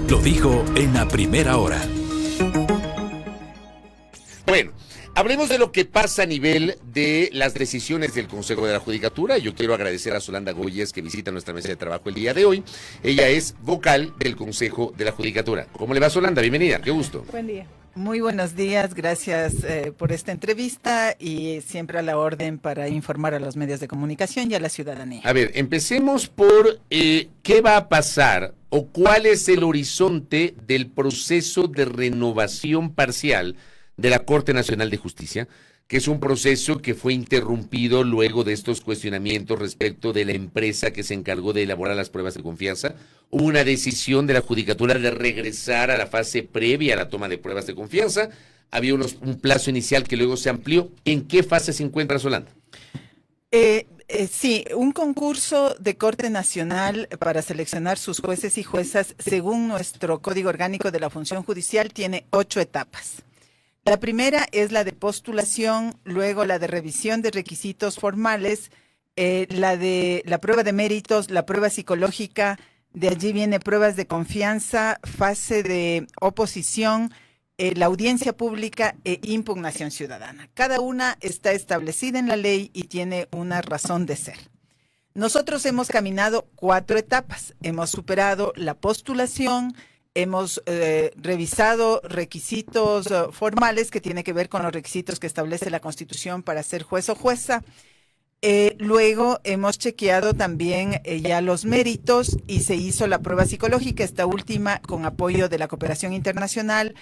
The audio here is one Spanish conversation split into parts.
Lo dijo en la primera hora. Bueno, hablemos de lo que pasa a nivel de las decisiones del Consejo de la Judicatura. Yo quiero agradecer a Solanda Goyes que visita nuestra mesa de trabajo el día de hoy. Ella es vocal del Consejo de la Judicatura. ¿Cómo le va, Solanda? Bienvenida, qué gusto. Buen día. Muy buenos días, gracias por esta entrevista y siempre a la orden para informar a los medios de comunicación y a la ciudadanía. A ver, empecemos por qué va a pasar o cuál es el horizonte del proceso de renovación parcial de la Corte Nacional de Justicia, que es un proceso que fue interrumpido luego de estos cuestionamientos respecto de la empresa que se encargó de elaborar las pruebas de confianza. Hubo una decisión de la Judicatura de regresar a la fase previa a la toma de pruebas de confianza. Había un plazo inicial que luego se amplió. ¿En qué fase se encuentra, Solanda? Sí, un concurso de Corte Nacional para seleccionar sus jueces y juezas, según nuestro Código Orgánico de la Función Judicial, tiene 8 etapas. La primera es la de postulación, luego la de revisión de requisitos formales, la de la prueba de méritos, la prueba psicológica, de allí viene pruebas de confianza, fase de oposición, la audiencia pública e impugnación ciudadana. Cada una está establecida en la ley y tiene una razón de ser. Nosotros hemos caminado 4 etapas. Hemos superado la postulación, hemos revisado requisitos formales que tiene que ver con los requisitos que establece la Constitución para ser juez o jueza. Luego hemos chequeado también ya los méritos y se hizo la prueba psicológica, esta última con apoyo de la cooperación internacional,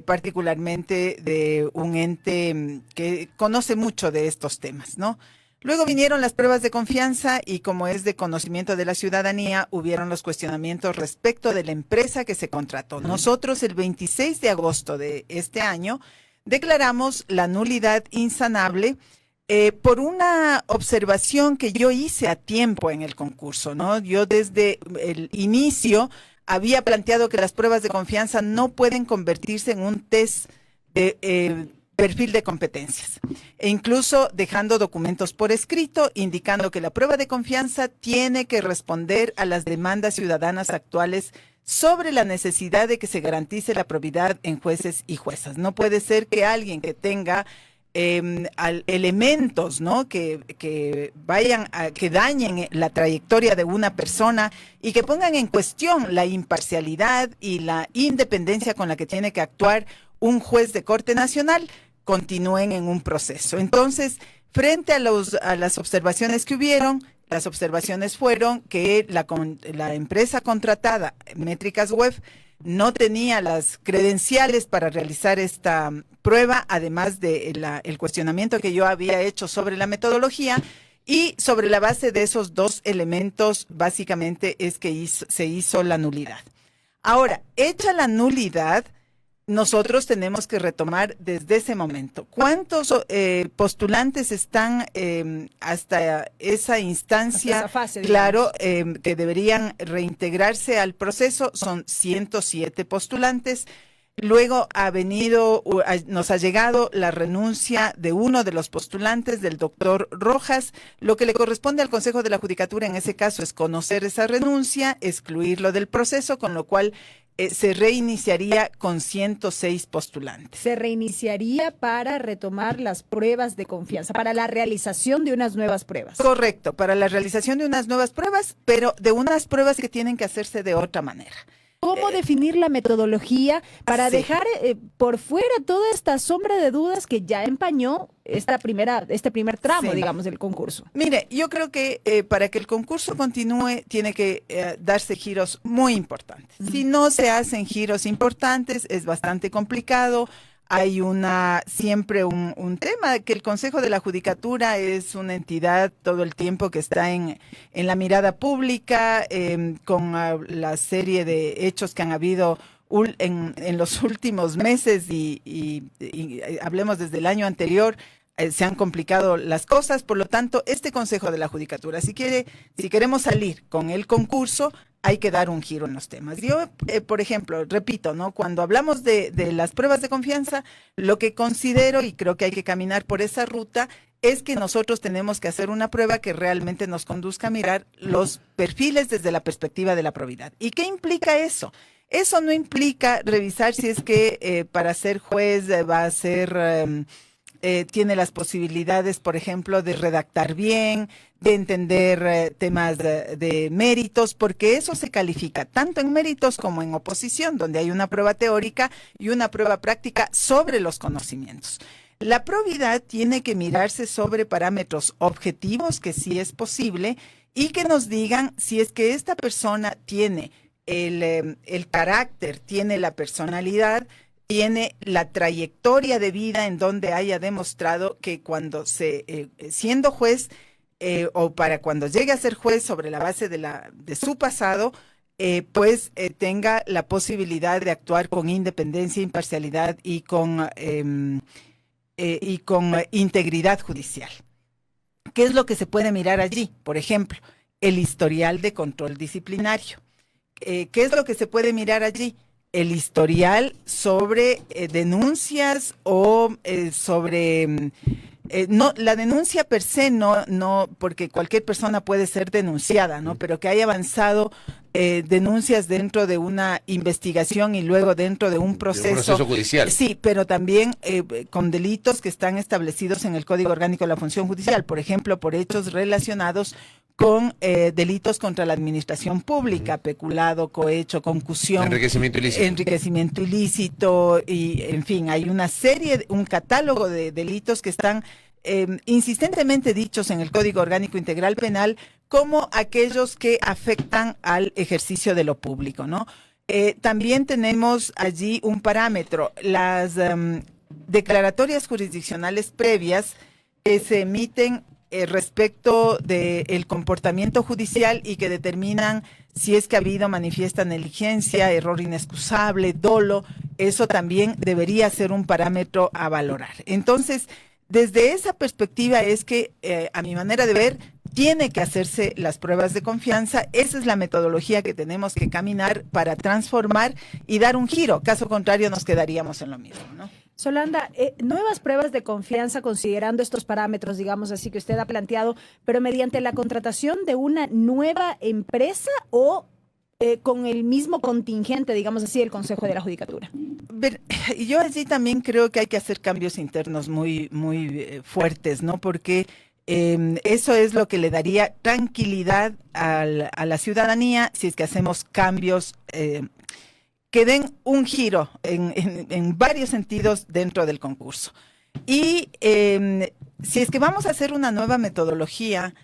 particularmente de un ente que conoce mucho de estos temas, ¿no? Luego vinieron las pruebas de confianza y como es de conocimiento de la ciudadanía, hubieron los cuestionamientos respecto de la empresa que se contrató. Nosotros el 26 de agosto de este año declaramos la nulidad insanable por una observación que yo hice a tiempo en el concurso, ¿no? Yo desde el inicio había planteado que las pruebas de confianza no pueden convertirse en un test de perfil de competencias, e incluso dejando documentos por escrito indicando que la prueba de confianza tiene que responder a las demandas ciudadanas actuales sobre la necesidad de que se garantice la probidad en jueces y juezas. No puede ser que alguien que tenga elementos, ¿no?, que vayan a, que dañen la trayectoria de una persona y que pongan en cuestión la imparcialidad y la independencia con la que tiene que actuar un juez de Corte Nacional, continúen en un proceso. Entonces, frente a las observaciones que hubieron, las observaciones fueron que la empresa contratada, Métricas Web, no tenía las credenciales para realizar esta prueba, además de el cuestionamiento que yo había hecho sobre la metodología, y sobre la base de esos 2 elementos, básicamente es que se hizo la nulidad. Ahora, hecha la nulidad, nosotros tenemos que retomar desde ese momento. ¿Cuántos postulantes están hasta esa instancia? Hasta esa fase, claro, que deberían reintegrarse al proceso. Son 107 postulantes. Luego nos ha llegado la renuncia de uno de los postulantes, del doctor Rojas. Lo que le corresponde al Consejo de la Judicatura en ese caso es conocer esa renuncia, excluirlo del proceso, con lo cual se reiniciaría con 106 postulantes. Se reiniciaría para retomar las pruebas de confianza, para la realización de unas nuevas pruebas. Correcto, para la realización de unas nuevas pruebas, pero de unas pruebas que tienen que hacerse de otra manera. ¿Cómo definir la metodología para dejar por fuera toda esta sombra de dudas que ya empañó este primer tramo, digamos, del concurso? Mire, yo creo que para que el concurso continúe tiene que darse giros muy importantes. Si no se hacen giros importantes, es bastante complicado. Hay siempre un tema, que el Consejo de la Judicatura es una entidad todo el tiempo que está en la mirada pública, con la serie de hechos que han habido en los últimos meses y hablemos desde el año anterior. Se han complicado las cosas, por lo tanto, este Consejo de la Judicatura, si queremos salir con el concurso, hay que dar un giro en los temas. Yo, por ejemplo, repito, ¿no?, cuando hablamos de las pruebas de confianza, lo que considero, y creo que hay que caminar por esa ruta, es que nosotros tenemos que hacer una prueba que realmente nos conduzca a mirar los perfiles desde la perspectiva de la probidad. ¿Y qué implica eso? Eso no implica revisar si es que para ser juez va a ser, tiene las posibilidades, por ejemplo, de redactar bien, de entender temas de méritos, porque eso se califica tanto en méritos como en oposición, donde hay una prueba teórica y una prueba práctica sobre los conocimientos. La probidad tiene que mirarse sobre parámetros objetivos, que sí es posible, y que nos digan si es que esta persona tiene el carácter, tiene la personalidad, tiene la trayectoria de vida en donde haya demostrado que cuando siendo juez o para cuando llegue a ser juez sobre la base de su pasado, tenga la posibilidad de actuar con independencia, imparcialidad y con integridad judicial. ¿Qué es lo que se puede mirar allí? Por ejemplo, el historial de control disciplinario. ¿Qué es lo que se puede mirar allí? El historial sobre denuncias o sobre... no, la denuncia per se no, porque cualquier persona puede ser denunciada, ¿no? Pero que haya avanzado denuncias dentro de una investigación y luego dentro de un proceso judicial. Sí, pero también con delitos que están establecidos en el Código Orgánico de la Función Judicial, por ejemplo, por hechos relacionados con delitos contra la administración pública, peculado, cohecho, concusión, enriquecimiento ilícito y, en fin, hay una serie, un catálogo de delitos que están insistentemente dichos en el Código Orgánico Integral Penal como aquellos que afectan al ejercicio de lo público, ¿no? También tenemos allí un parámetro, las declaratorias jurisdiccionales previas que se emiten respecto del comportamiento judicial y que determinan si es que ha habido manifiesta negligencia, error inexcusable, dolo, eso también debería ser un parámetro a valorar. Entonces, desde esa perspectiva es que, a mi manera de ver, tiene que hacerse las pruebas de confianza. Esa es la metodología que tenemos que caminar para transformar y dar un giro. Caso contrario, nos quedaríamos en lo mismo, ¿no? Solanda, nuevas pruebas de confianza considerando estos parámetros, digamos así, que usted ha planteado, pero mediante la contratación de una nueva empresa o con el mismo contingente, digamos así, del Consejo de la Judicatura. Yo allí también creo que hay que hacer cambios internos muy fuertes, ¿no? Porque eso es lo que le daría tranquilidad a la ciudadanía si es que hacemos cambios que den un giro en varios sentidos dentro del concurso. Y si es que vamos a hacer una nueva metodología,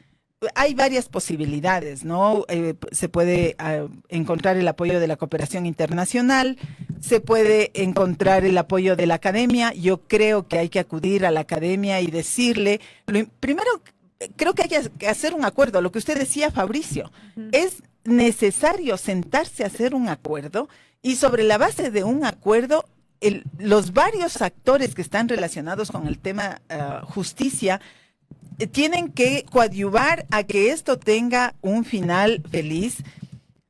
hay varias posibilidades, ¿no? Se puede encontrar el apoyo de la cooperación internacional, se puede encontrar el apoyo de la academia. Yo creo que hay que acudir a la academia y decirle, primero, creo que hay que hacer un acuerdo, lo que usted decía, Fabricio, es necesario sentarse a hacer un acuerdo y sobre la base de un acuerdo, los varios actores que están relacionados con el tema justicia tienen que coadyuvar a que esto tenga un final feliz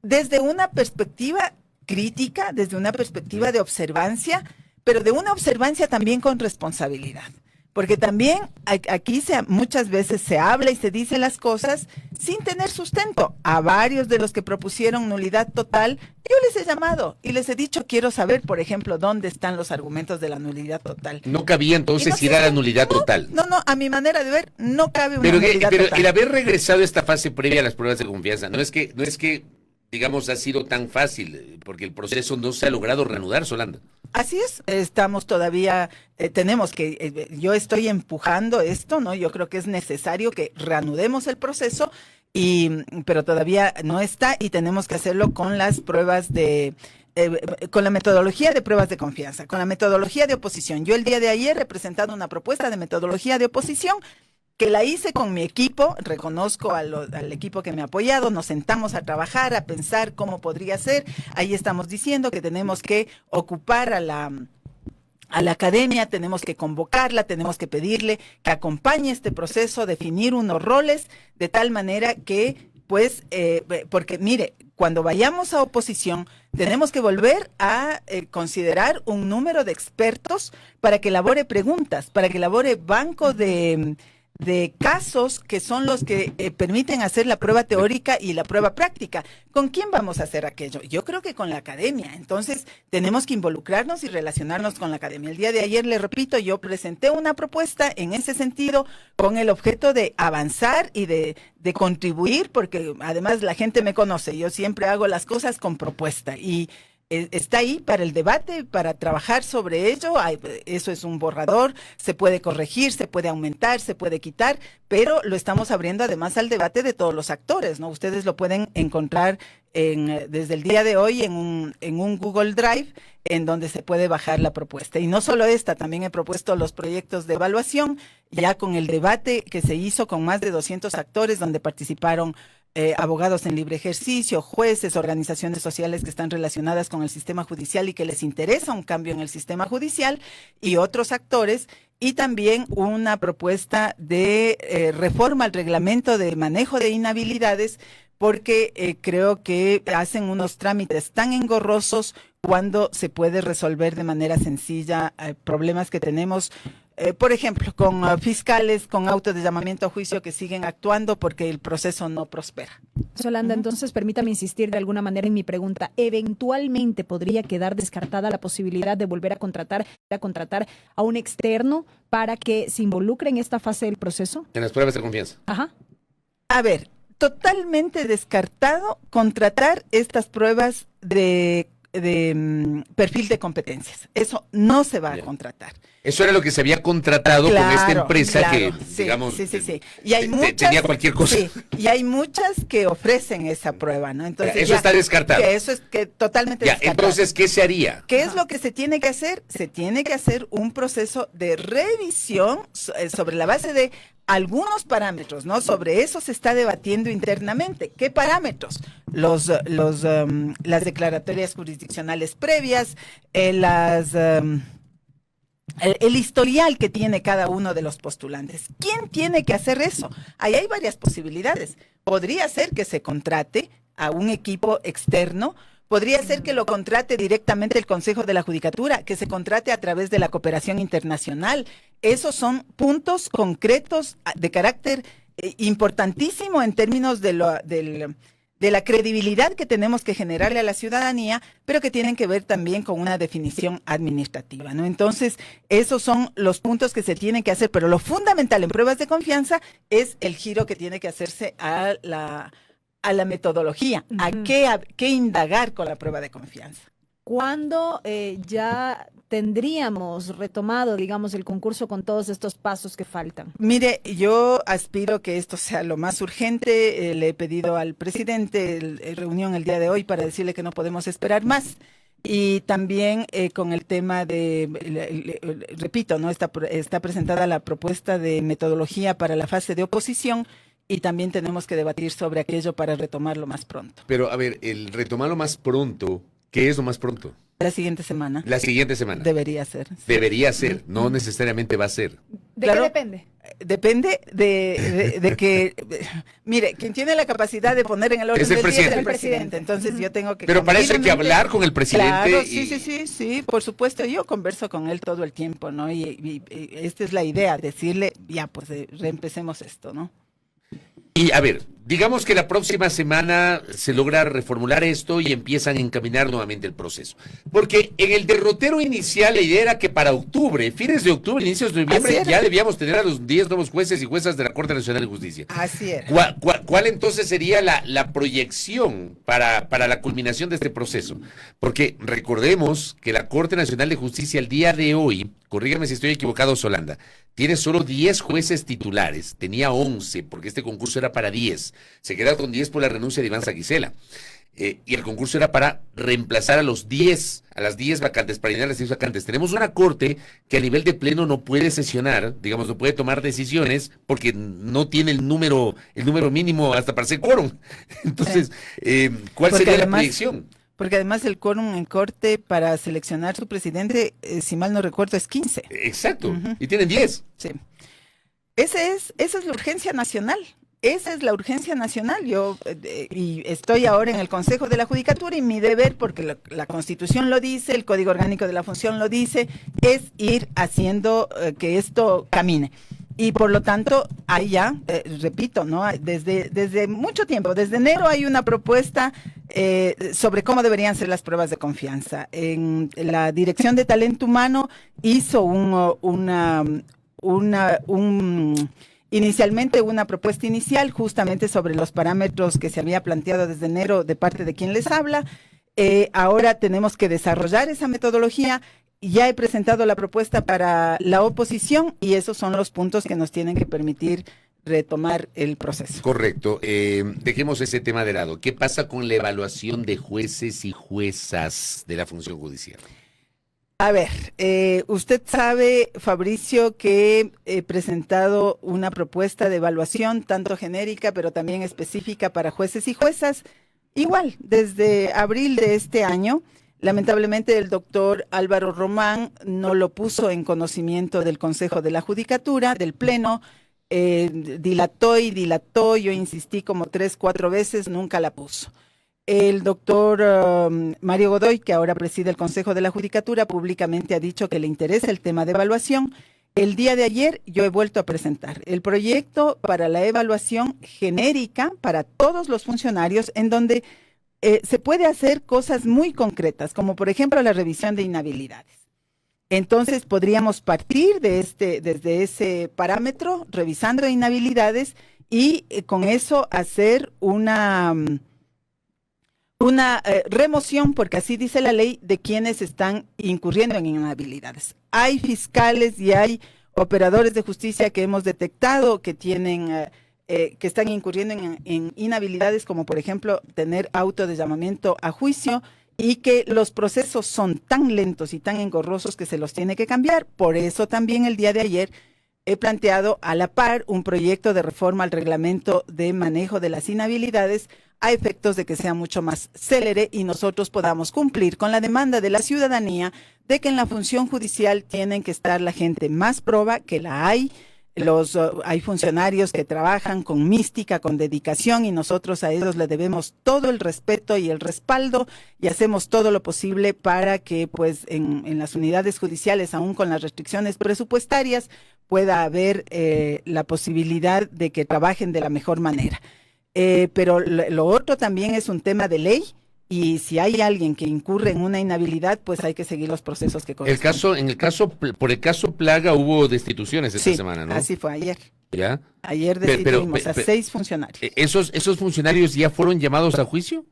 desde una perspectiva crítica, desde una perspectiva de observancia, pero de una observancia también con responsabilidad. Porque también aquí muchas veces se habla y se dice las cosas sin tener sustento. A varios de los que propusieron nulidad total, yo les he llamado y les he dicho, quiero saber, por ejemplo, dónde están los argumentos de la nulidad total. No cabía entonces ir a la nulidad total. No, a mi manera de ver, no cabe una nulidad total. Pero el haber regresado a esta fase previa a las pruebas de confianza, no es que digamos, ha sido tan fácil, porque el proceso no se ha logrado reanudar, Solanda. Así es, estamos todavía, yo estoy empujando esto, ¿no? Yo creo que es necesario que reanudemos el proceso, pero todavía no está y tenemos que hacerlo con las pruebas con la metodología de pruebas de confianza, con la metodología de oposición. Yo el día de ayer he presentado una propuesta de metodología de oposición que la hice con mi equipo, reconozco al equipo que me ha apoyado, nos sentamos a trabajar, a pensar cómo podría ser. Ahí estamos diciendo que tenemos que ocupar a la academia, tenemos que convocarla, tenemos que pedirle que acompañe este proceso, definir unos roles de tal manera que, porque mire, cuando vayamos a oposición, tenemos que volver a considerar un número de expertos para que elabore preguntas, para que elabore banco de de casos que son los que permiten hacer la prueba teórica y la prueba práctica. ¿Con quién vamos a hacer aquello? Yo creo que con la academia. Entonces, tenemos que involucrarnos y relacionarnos con la academia. El día de ayer, le repito, yo presenté una propuesta en ese sentido con el objeto de avanzar y de contribuir, porque además la gente me conoce. Yo siempre hago las cosas con propuesta y está ahí para el debate, para trabajar sobre ello. Eso es un borrador, se puede corregir, se puede aumentar, se puede quitar, pero lo estamos abriendo además al debate de todos los actores, ¿no? Ustedes lo pueden encontrar desde el día de hoy en un Google Drive, en donde se puede bajar la propuesta. Y no solo esta, también he propuesto los proyectos de evaluación, ya con el debate que se hizo con más de 200 actores, donde participaron abogados en libre ejercicio, jueces, organizaciones sociales que están relacionadas con el sistema judicial y que les interesa un cambio en el sistema judicial, y otros actores, y también una propuesta de reforma al reglamento de manejo de inhabilidades, porque creo que hacen unos trámites tan engorrosos cuando se puede resolver de manera sencilla problemas que tenemos. Por ejemplo, con fiscales con auto de llamamiento a juicio que siguen actuando porque el proceso no prospera. Yolanda, entonces permítame insistir de alguna manera en mi pregunta. ¿Eventualmente podría quedar descartada la posibilidad de volver a contratar a un externo para que se involucre en esta fase del proceso? En las pruebas de confianza. Ajá. A ver, totalmente descartado contratar estas pruebas de perfil de competencias. Eso no se va a contratar. Eso era lo que se había contratado con esta empresa que, sí, digamos, sí. Y hay muchas, tenía cualquier cosa. Sí, y hay muchas que ofrecen esa prueba, ¿no? Entonces eso está descartado. Eso es totalmente descartado. Entonces, ¿qué se haría? ¿Qué es lo que se tiene que hacer? Se tiene que hacer un proceso de revisión sobre la base de algunos parámetros, ¿no? Sobre eso se está debatiendo internamente. ¿Qué parámetros? Las declaratorias jurisdiccionales previas, el historial que tiene cada uno de los postulantes. ¿Quién tiene que hacer eso? Ahí hay varias posibilidades. Podría ser que se contrate a un equipo externo. Podría ser que lo contrate directamente el Consejo de la Judicatura, que se contrate a través de la cooperación internacional. Esos son puntos concretos de carácter importantísimo en términos de la credibilidad que tenemos que generarle a la ciudadanía, pero que tienen que ver también con una definición administrativa, ¿no? Entonces, esos son los puntos que se tienen que hacer, pero lo fundamental en pruebas de confianza es el giro que tiene que hacerse a la metodología, a qué indagar con la prueba de confianza. ¿Cuándo ya tendríamos retomado, digamos, el concurso con todos estos pasos que faltan? Mire, yo aspiro que esto sea lo más urgente. Le he pedido al presidente reunión el día de hoy para decirle que no podemos esperar más. Y también con el tema repito, ¿no? Está presentada la propuesta de metodología para la fase de oposición. Y también tenemos que debatir sobre aquello para retomarlo más pronto. Pero, a ver, el retomarlo más pronto, ¿qué es lo más pronto? La siguiente semana. La siguiente semana. Debería ser. Sí. Debería ser, no necesariamente va a ser. ¿De qué depende? Depende de que, mire, quien tiene la capacidad de poner en el orden del día es el presidente. Entonces yo tengo que... Pero para eso hay que hablar con el presidente. Claro, sí, por supuesto. Yo converso con él todo el tiempo, ¿no? Y esta es la idea, decirle, ya, pues reempecemos esto, ¿no? Y a ver, digamos que la próxima semana se logra reformular esto y empiezan a encaminar nuevamente el proceso. Porque en el derrotero inicial la idea era que para octubre, fines de octubre, inicios de noviembre, ya debíamos tener a los 10 nuevos jueces y juezas de la Corte Nacional de Justicia. Así era. ¿Cuál entonces sería la proyección para la culminación de este proceso? Porque recordemos que la Corte Nacional de Justicia el día de hoy, corrígame si estoy equivocado, Solanda, tiene solo 10 jueces titulares, tenía 11 porque este concurso era para 10, se queda con 10 por la renuncia de Iván Saguicela, y el concurso era para reemplazar a las 10 vacantes, para llenar las 10 vacantes. Tenemos una corte que a nivel de pleno no puede sesionar, digamos, no puede tomar decisiones porque no tiene el número mínimo hasta para hacer quórum. Entonces, ¿cuál sería la proyección? Porque además el quórum en corte para seleccionar su presidente, si mal no recuerdo, es 15. Exacto, y tienen 10. Sí. Esa es la urgencia nacional. Esa es la urgencia nacional. Yo y estoy ahora en el Consejo de la Judicatura y mi deber, porque la Constitución lo dice, el Código Orgánico de la Función lo dice, es ir haciendo que esto camine. Y por lo tanto, ahí ya, repito, ¿no? Desde mucho tiempo, desde enero hay una propuesta sobre cómo deberían ser las pruebas de confianza. En la Dirección de Talento Humano hizo inicialmente una propuesta inicial justamente sobre los parámetros que se había planteado desde enero de parte de quien les habla. Ahora tenemos que desarrollar esa metodología. Ya he presentado la propuesta para la oposición y esos son los puntos que nos tienen que permitir retomar el proceso. Correcto. Dejemos ese tema de lado. ¿Qué pasa con la evaluación de jueces y juezas de la función judicial? A ver, usted sabe, Fabricio, que he presentado una propuesta de evaluación tanto genérica pero también específica para jueces y juezas. Igual, desde abril de este año. Lamentablemente el doctor Álvaro Román no lo puso en conocimiento del Consejo de la Judicatura, del Pleno, dilató, yo insistí como 3, 4 veces, nunca la puso. El doctor Mario Godoy, que ahora preside el Consejo de la Judicatura, públicamente ha dicho que le interesa el tema de evaluación. El día de ayer yo he vuelto a presentar el proyecto para la evaluación genérica para todos los funcionarios en donde se puede hacer cosas muy concretas, como por ejemplo la revisión de inhabilidades. Entonces podríamos partir desde ese parámetro, revisando inhabilidades, y con eso hacer una remoción, porque así dice la ley, de quienes están incurriendo en inhabilidades. Hay fiscales y hay operadores de justicia que hemos detectado que tienen que están incurriendo en inhabilidades, como por ejemplo tener auto de llamamiento a juicio, y que los procesos son tan lentos y tan engorrosos que se los tiene que cambiar. Por eso también el día de ayer he planteado a la par un proyecto de reforma al reglamento de manejo de las inhabilidades a efectos de que sea mucho más célere y nosotros podamos cumplir con la demanda de la ciudadanía de que en la función judicial tienen que estar la gente más proba, que la hay. Hay funcionarios que trabajan con mística, con dedicación, y nosotros a ellos le debemos todo el respeto y el respaldo, y hacemos todo lo posible para que pues en las unidades judiciales, aún con las restricciones presupuestarias, pueda haber la posibilidad de que trabajen de la mejor manera. Pero lo otro también es un tema de ley. Y si hay alguien que incurre en una inhabilidad, pues hay que seguir los procesos que corresponden. Por el caso Plaga hubo destituciones esta semana, ¿no? Así fue ayer. ¿Ya? Ayer destituimos a 6 funcionarios. ¿Esos funcionarios ya fueron llamados a juicio?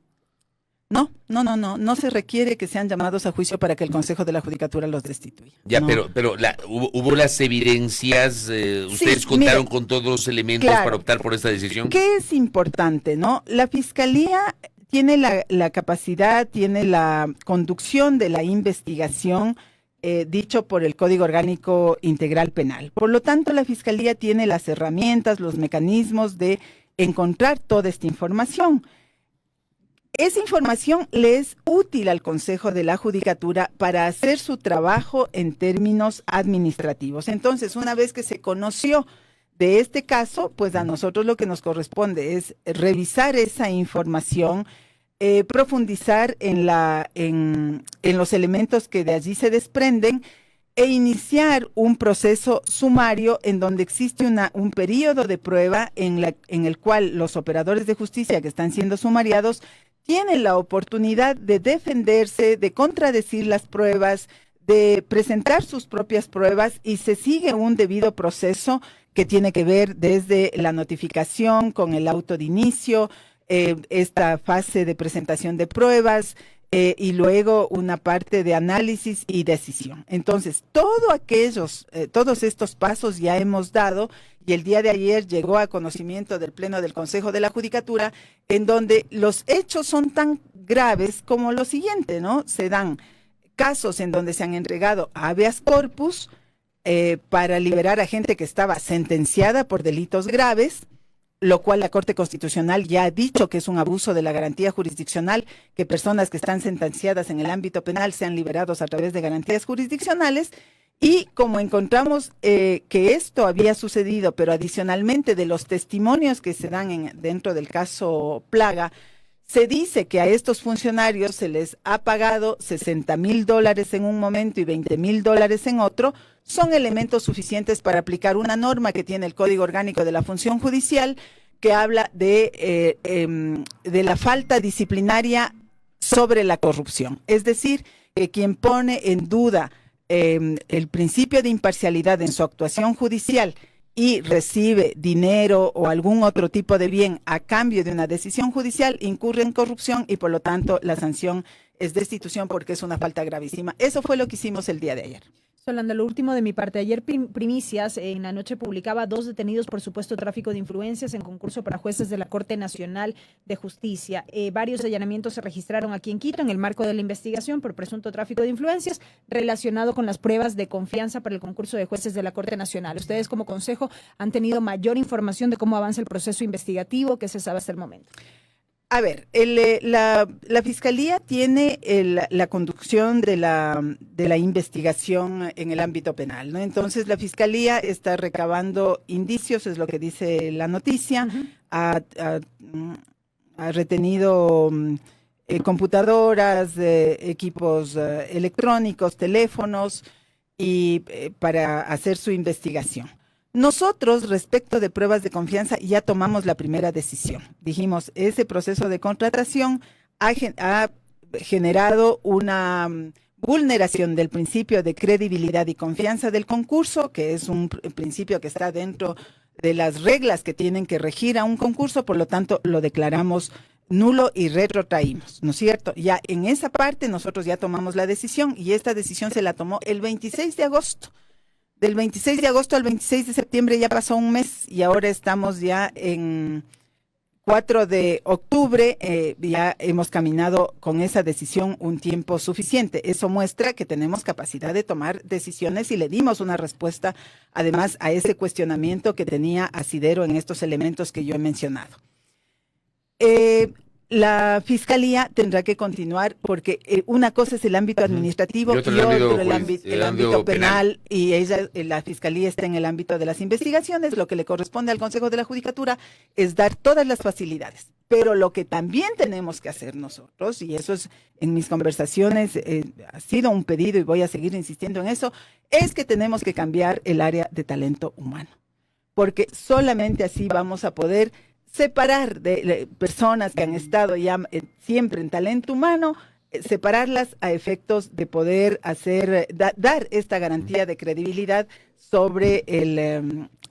No se requiere que sean llamados a juicio para que el Consejo de la Judicatura los destituya. Ya, no. pero hubo las evidencias, ustedes contaron con todos los elementos para optar por esta decisión. ¿Qué es importante, no? La Fiscalía tiene la capacidad, tiene la conducción de la investigación dicho por el Código Orgánico Integral Penal. Por lo tanto, la Fiscalía tiene las herramientas, los mecanismos de encontrar toda esta información. Esa información le es útil al Consejo de la Judicatura para hacer su trabajo en términos administrativos. Entonces, una vez que se conoció de este caso, pues a nosotros lo que nos corresponde es revisar esa información, profundizar en los elementos que de allí se desprenden e iniciar un proceso sumario en donde existe un periodo de prueba en el cual los operadores de justicia que están siendo sumariados tienen la oportunidad de defenderse, de contradecir las pruebas, de presentar sus propias pruebas, y se sigue un debido proceso que tiene que ver desde la notificación con el auto de inicio, esta fase de presentación de pruebas y luego una parte de análisis y decisión. Entonces, todos estos pasos ya hemos dado, y el día de ayer llegó a conocimiento del Pleno del Consejo de la Judicatura, en donde los hechos son tan graves como lo siguiente, ¿no? Se dan casos en donde se han entregado habeas corpus para liberar a gente que estaba sentenciada por delitos graves, lo cual la Corte Constitucional ya ha dicho que es un abuso de la garantía jurisdiccional, que personas que están sentenciadas en el ámbito penal sean liberados a través de garantías jurisdiccionales. Y como encontramos que esto había sucedido, pero adicionalmente de los testimonios que se dan dentro del caso Plaga, Se dice que a estos funcionarios se les ha pagado $60,000 en un momento y $20,000 en otro. Son elementos suficientes para aplicar una norma que tiene el Código Orgánico de la Función Judicial que habla de la falta disciplinaria sobre la corrupción. Es decir, que quien pone en duda el principio de imparcialidad en su actuación judicial y recibe dinero o algún otro tipo de bien a cambio de una decisión judicial, incurre en corrupción y por lo tanto la sanción es destitución porque es una falta gravísima. Eso fue lo que hicimos el día de ayer. Solanda, lo último de mi parte. Ayer Primicias en la noche publicaba 2 detenidos por supuesto tráfico de influencias en concurso para jueces de la Corte Nacional de Justicia. Varios allanamientos se registraron aquí en Quito en el marco de la investigación por presunto tráfico de influencias relacionado con las pruebas de confianza para el concurso de jueces de la Corte Nacional. Ustedes como consejo han tenido mayor información de cómo avanza el proceso investigativo que se sabe hasta el momento. A ver, la Fiscalía tiene la conducción de la investigación en el ámbito penal, ¿no? Entonces, la Fiscalía está recabando indicios, es lo que dice la noticia, ha retenido computadoras, equipos electrónicos, teléfonos, y para hacer su investigación. Nosotros, respecto de pruebas de confianza, ya tomamos la primera decisión. Dijimos, ese proceso de contratación ha generado una vulneración del principio de credibilidad y confianza del concurso, que es un principio que está dentro de las reglas que tienen que regir a un concurso, por lo tanto, lo declaramos nulo y retrotraímos, ¿no es cierto? Ya en esa parte nosotros ya tomamos la decisión y esta decisión se la tomó el 26 de agosto. Del 26 de agosto al 26 de septiembre ya pasó un mes y ahora estamos ya en 4 de octubre, ya hemos caminado con esa decisión un tiempo suficiente. Eso muestra que tenemos capacidad de tomar decisiones y le dimos una respuesta además a ese cuestionamiento que tenía Asidero en estos elementos que yo he mencionado. La Fiscalía tendrá que continuar porque una cosa es el ámbito administrativo y otro el ámbito penal y la Fiscalía está en el ámbito de las investigaciones. Lo que le corresponde al Consejo de la Judicatura es dar todas las facilidades. Pero lo que también tenemos que hacer nosotros, y eso es en mis conversaciones, ha sido un pedido y voy a seguir insistiendo en eso, es que tenemos que cambiar el área de talento humano. Porque solamente así vamos a poder separar de personas que han estado ya siempre en talento humano, separarlas a efectos de poder dar esta garantía de credibilidad sobre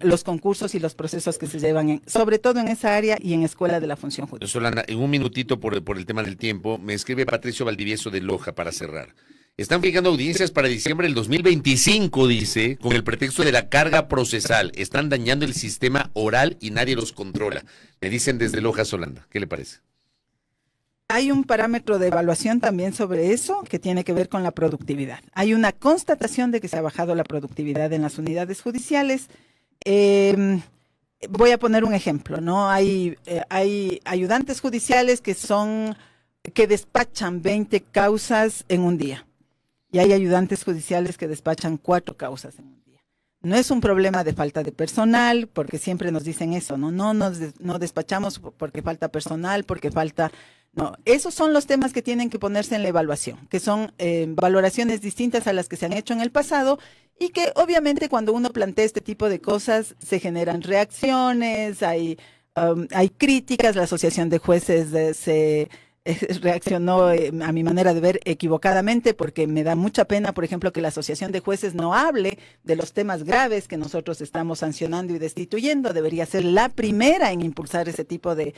los concursos y los procesos que se llevan, sobre todo en esa área y en Escuela de la Función Judicial. Solana, en un minutito por el tema del tiempo, me escribe Patricio Valdivieso de Loja para cerrar. Están fijando audiencias para diciembre del 2025, dice, con el pretexto de la carga procesal. Están dañando el sistema oral y nadie los controla. Me dicen desde Loja, Solanda. ¿Qué le parece? Hay un parámetro de evaluación también sobre eso que tiene que ver con la productividad. Hay una constatación de que se ha bajado la productividad en las unidades judiciales. Voy a poner un ejemplo, ¿no? Hay ayudantes judiciales que despachan 20 causas en un día. Y hay ayudantes judiciales que despachan 4 causas en un día. No es un problema de falta de personal, porque siempre nos dicen eso, ¿no? No despachamos porque falta personal, porque falta... No, esos son los temas que tienen que ponerse en la evaluación, que son valoraciones distintas a las que se han hecho en el pasado y que obviamente cuando uno plantea este tipo de cosas se generan reacciones, hay críticas, la Asociación de Jueces se reaccionó a mi manera de ver equivocadamente porque me da mucha pena, por ejemplo, que la Asociación de Jueces no hable de los temas graves que nosotros estamos sancionando y destituyendo. Debería ser la primera en impulsar ese tipo de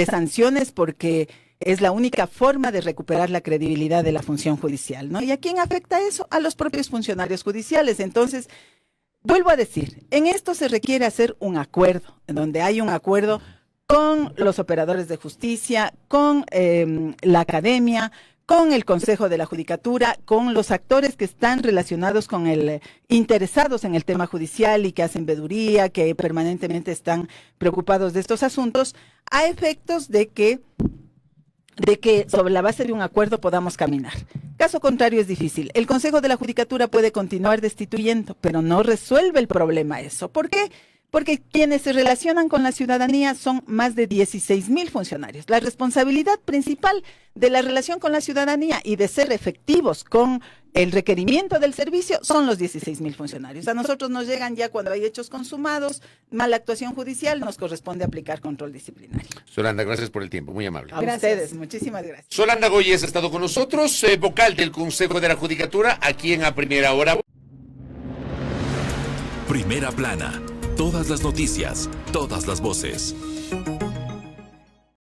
sanciones porque es la única forma de recuperar la credibilidad de la función judicial, ¿no? ¿Y a quién afecta eso? A los propios funcionarios judiciales. Entonces, vuelvo a decir, en esto se requiere hacer un acuerdo, en donde hay un acuerdo con los operadores de justicia, con la academia, con el Consejo de la Judicatura, con los actores que están relacionados con interesados en el tema judicial y que hacen veeduría, que permanentemente están preocupados de estos asuntos, a efectos de que sobre la base de un acuerdo podamos caminar. Caso contrario es difícil. El Consejo de la Judicatura puede continuar destituyendo, pero no resuelve el problema eso. ¿Por qué? Porque quienes se relacionan con la ciudadanía son más de 16,000 funcionarios. La responsabilidad principal de la relación con la ciudadanía y de ser efectivos con el requerimiento del servicio son los 16,000 funcionarios. A nosotros nos llegan ya cuando hay hechos consumados, mala actuación judicial, nos corresponde aplicar control disciplinario. Solanda, gracias por el tiempo, muy amable. A Gracias. ustedes, muchísimas gracias. Solanda Goyes ha estado con nosotros, vocal del Consejo de la Judicatura, aquí en A Primera Hora. Primera plana. Todas las noticias, todas las voces.